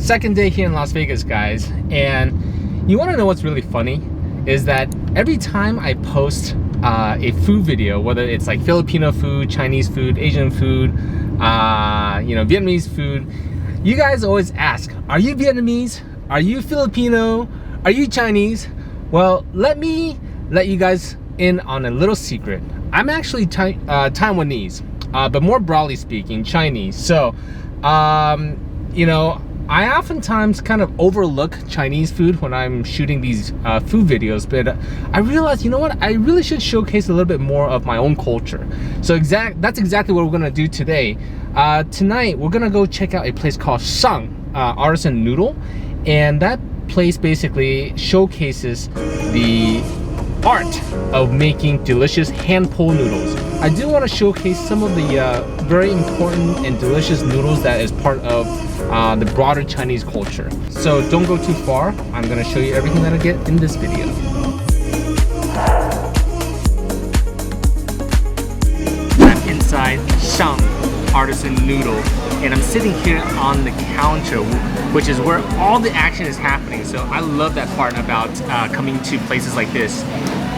second day here in Las Vegas, guys, and you want to know what's really funny is that every time I post a food video, whether it's like Filipino food, Chinese food, Asian food, you know, Vietnamese food, you guys always ask, are you Vietnamese? Are you Filipino? Are you Chinese? Well, let me let you guys in on a little secret. I'm actually Taiwanese, but more broadly speaking, Chinese. So, you know, I oftentimes kind of overlook Chinese food when I'm shooting these food videos, but I realized, you know what, I really should showcase a little bit more of my own culture. So that's exactly what we're gonna do today. Tonight, we're gonna go check out a place called Shang, Artisan Noodle, and that place basically showcases the art of making delicious hand-pulled noodles. I do want to showcase some of the very important and delicious noodles that is part of the broader Chinese culture. So don't go too far. I'm going to show you everything that I get in this video. I'm inside Shang Artisan Noodle, and I'm sitting here on the counter, which is where all the action is happening. So I love that part about coming to places like this.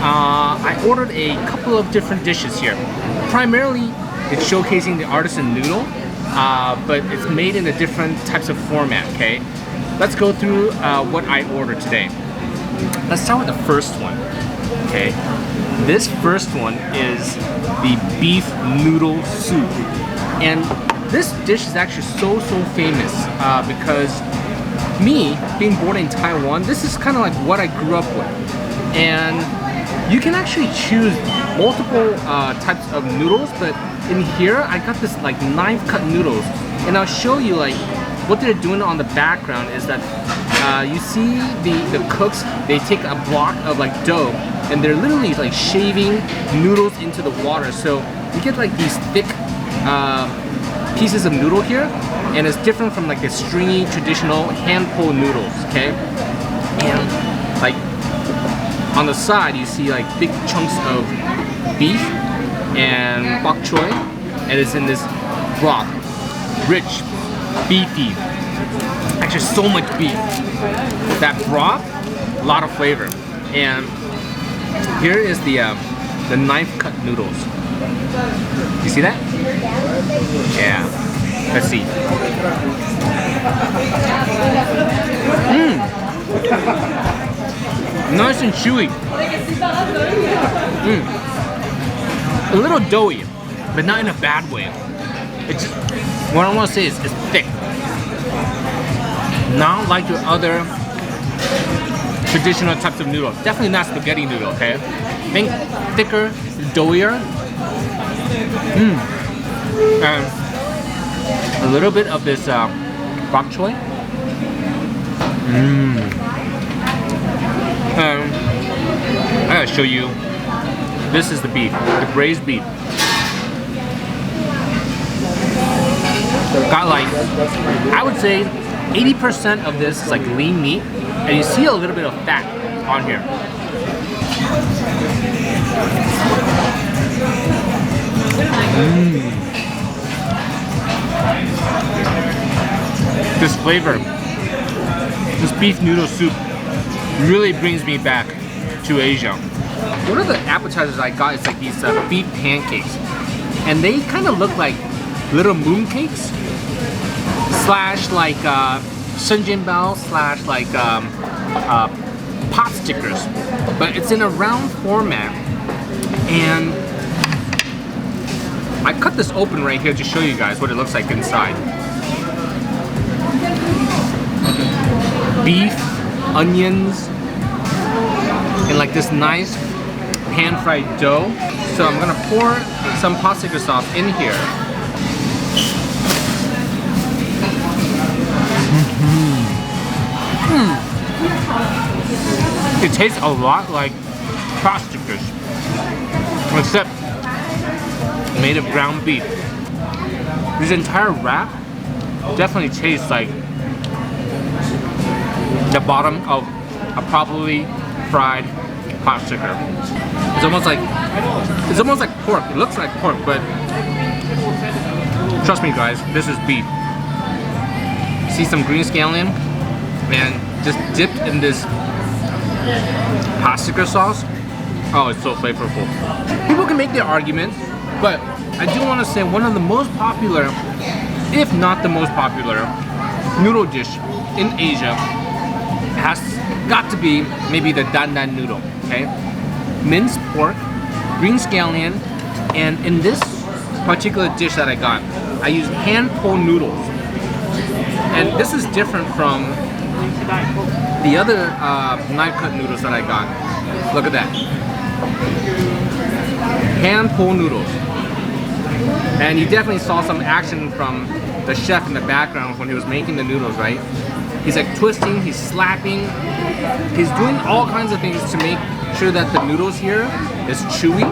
I ordered a couple of different dishes here. Primarily, it's showcasing the artisan noodle, but it's made in a different types of format, okay? Let's go through what I ordered today. Let's start with the first one, okay? This first one is the beef noodle soup. And this dish is actually so famous because me, being born in Taiwan, this is kind of like what I grew up with. And you can actually choose multiple types of noodles, but in here I got this like knife cut noodles, and I'll show you like what they're doing on the background is that you see the cooks, they take a block of like dough and they're literally like shaving noodles into the water, so you get like these thick pieces of noodle here, and it's different from like the stringy traditional hand-pulled noodles, okay? And like on the side, you see like big chunks of beef and bok choy, and it's in this broth, rich, beefy. Actually, so much beef. That broth, a lot of flavor. And here is the knife-cut noodles. You see that? Yeah. Let's see. Nice and chewy. A little doughy, but not in a bad way. It's just, what I want to say is it's thick. Not like your other traditional types of noodles. Definitely not spaghetti noodle, okay? Think thicker, doughier. And a little bit of this bok choy. I gotta show you. This is the beef, the braised beef. Got like, I would say 80% of this is like lean meat, and you see a little bit of fat on here. This flavor, this beef noodle soup really brings me back to Asia. One of the appetizers I got is like these beef pancakes, and they kind of look like little mooncakes slash like shenjianbao slash like pot stickers, but it's in a round format. And I cut this open right here to show you guys what it looks like inside. Beef, onions, and like this nice pan-fried dough. So I'm gonna pour some pot sticker sauce in here. It tastes a lot like pot stickers, except made of ground beef. This entire wrap definitely tastes like the bottom of a properly fried pot sticker. It's almost like pork. It looks like pork, but trust me guys, this is beef. see some green scallion and just dipped in this paprika sauce. Oh, it's so flavorful. People can make their arguments, but I do want to say one of the most popular, if not the most popular, noodle dish in Asia has got to be maybe the Dan noodle, okay? Minced pork, green scallion, and in this particular dish that I got, I used hand-pulled noodles. And this is different from the other knife-cut noodles that I got. Look at that. Hand-pulled noodles. And you definitely saw some action from the chef in the background when he was making the noodles, right? He's like twisting, he's slapping, he's doing all kinds of things to make sure that the noodles here is chewy.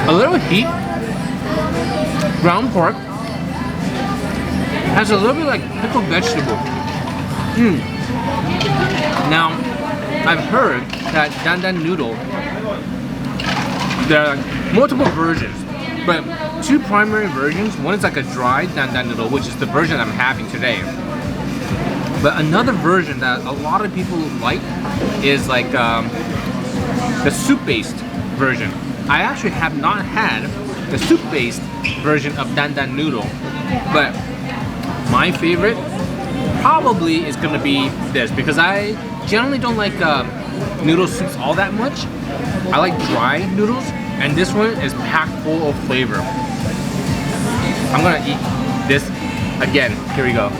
A little heat, ground pork, has a little bit like pickled vegetable. Now, I've heard that Dan noodle, there are multiple versions, but two primary versions. One is like a dry Dan noodle, which is the version I'm having today. But another version that a lot of people like is like the soup-based version. I actually have not had the soup-based version of Dan noodle, but my favorite probably is gonna be this, because I generally don't like noodle soups all that much. I like dry noodles, and this one is packed full of flavor. I'm gonna eat this again. Here we go.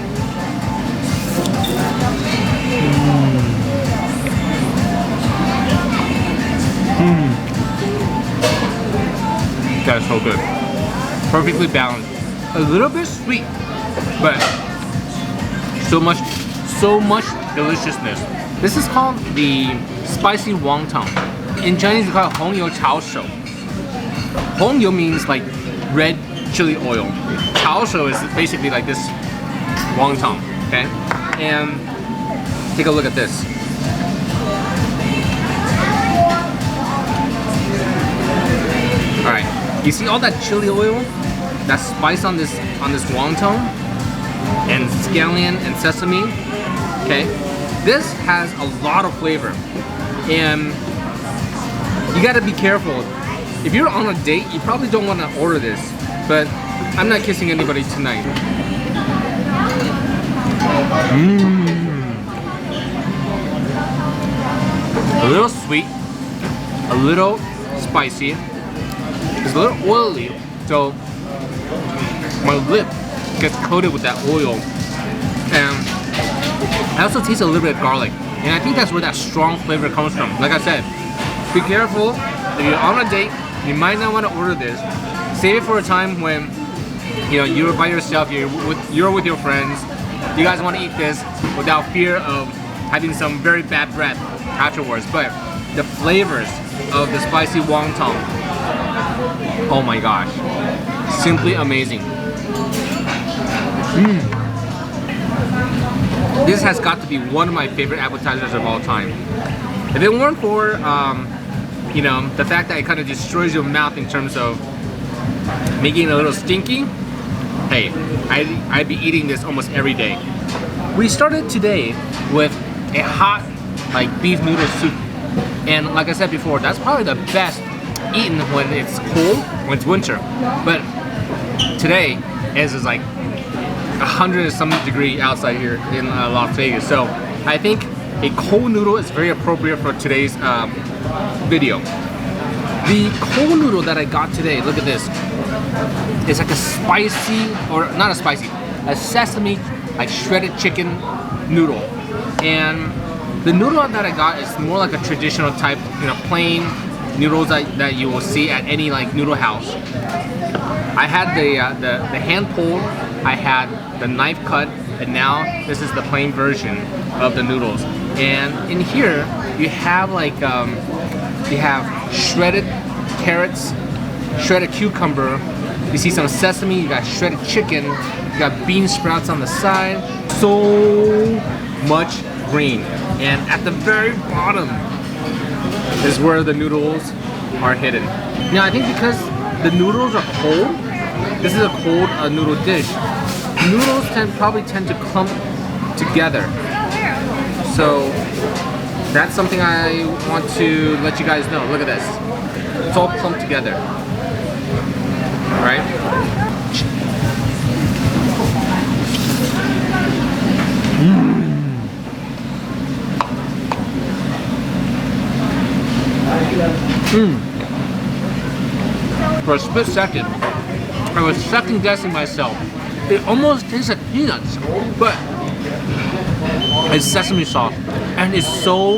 That is so good. Perfectly balanced. A little bit sweet, but so much deliciousness. This is called the spicy wonton. In Chinese we call it Hong You Chao Shou. Hong You means like red chili oil. Chao Shou is basically like this wonton, okay? And take a look at this. Alright. You see all that chili oil, that spice on this wonton, and scallion and sesame. Okay, this has a lot of flavor, and you got to be careful. If you're on a date, you probably don't want to order this, but I'm not kissing anybody tonight. A little sweet, a little spicy. It's a little oily, so my lip gets coated with that oil, and I also taste a little bit of garlic, and I think that's where that strong flavor comes from. Like I said, be careful. If you're on a date, you might not want to order this. Save it for a time when you're by yourself, you're with your friends. You guys want to eat this without fear of having some very bad breath afterwards. But the flavors of the spicy wonton, oh my gosh, simply amazing. This has got to be one of my favorite appetizers of all time. If it weren't for the fact that it kind of destroys your mouth in terms of making it a little stinky, hey, I'd be eating this almost every day. We started today with a hot beef noodle soup, and like I said before, that's probably the best eaten when it's cold, when it's winter. But today is like 100 some degree outside here in Las Vegas, so I think a cold noodle is very appropriate for today's video. The cold noodle that I got today, look at this. It's like a spicy, or not a spicy, a sesame, like shredded chicken noodle. And the noodle that I got is more like a traditional type, plain noodles that you will see at any noodle house. I had the hand pulled, I had the knife cut, and now this is the plain version of the noodles. And in here you have you have shredded carrots, shredded cucumber, you see some sesame, you got shredded chicken, you got bean sprouts on the side, so much green. And at the very bottom is where the noodles are hidden. Now I think because the noodles are cold, this is a cold noodle dish. Noodles probably tend to clump together. So that's something I want to let you guys know. Look at this. It's all clumped together. Right? For a split second, I was second guessing myself. It almost tastes like peanuts, but it's sesame sauce, and it's so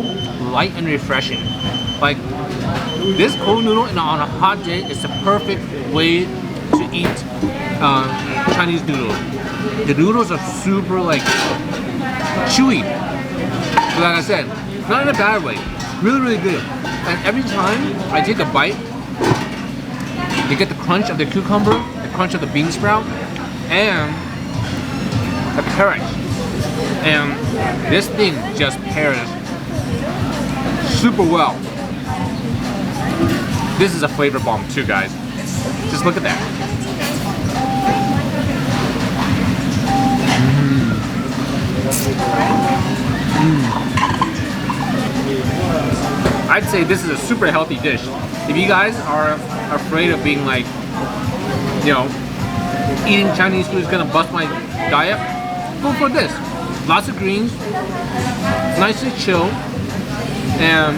light and refreshing. Like, this cold noodle on a hot day is the perfect way to eat Chinese noodles. The noodles are super like chewy, but like I said, not in a bad way. Really, really good. And every time I take a bite, you get the crunch of the cucumber, the crunch of the bean sprout, and the carrot. And this thing just pairs super well. This is a flavor bomb too, guys. Just look at that. I'd say this is a super healthy dish. If you guys are afraid of being like, you know, eating Chinese food is gonna bust my diet, go for this. Lots of greens, nicely chilled, and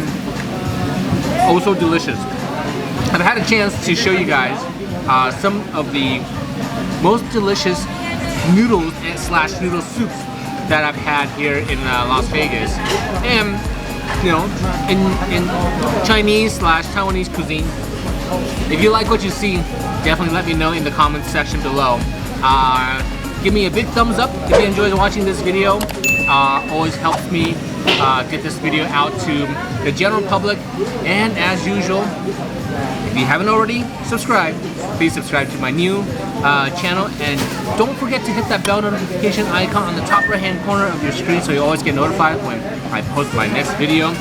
also delicious. I've had a chance to show you guys some of the most delicious noodles and / noodle soups that I've had here in Las Vegas, and you know, in Chinese / Taiwanese cuisine. If you like what you see, definitely let me know in the comments section below. Give me a big thumbs up if you enjoyed watching this video. Always helps me get this video out to the general public. And as usual, if you haven't already subscribed, please subscribe to my new channel, and don't forget to hit that bell notification icon on the top right hand corner of your screen so you always get notified when I post my next video.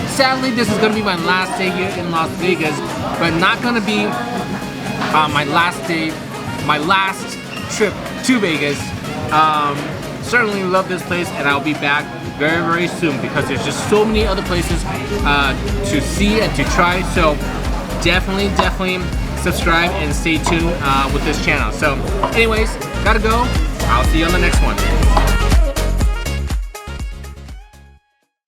Sadly, this is going to be my last day here in Las Vegas, but not going to be my last day, my last trip to Vegas. Certainly love this place, and I'll be back very, very soon because there's just so many other places to see and to try. So definitely subscribe and stay tuned with this channel. So anyways, gotta go. I'll see you on the next one.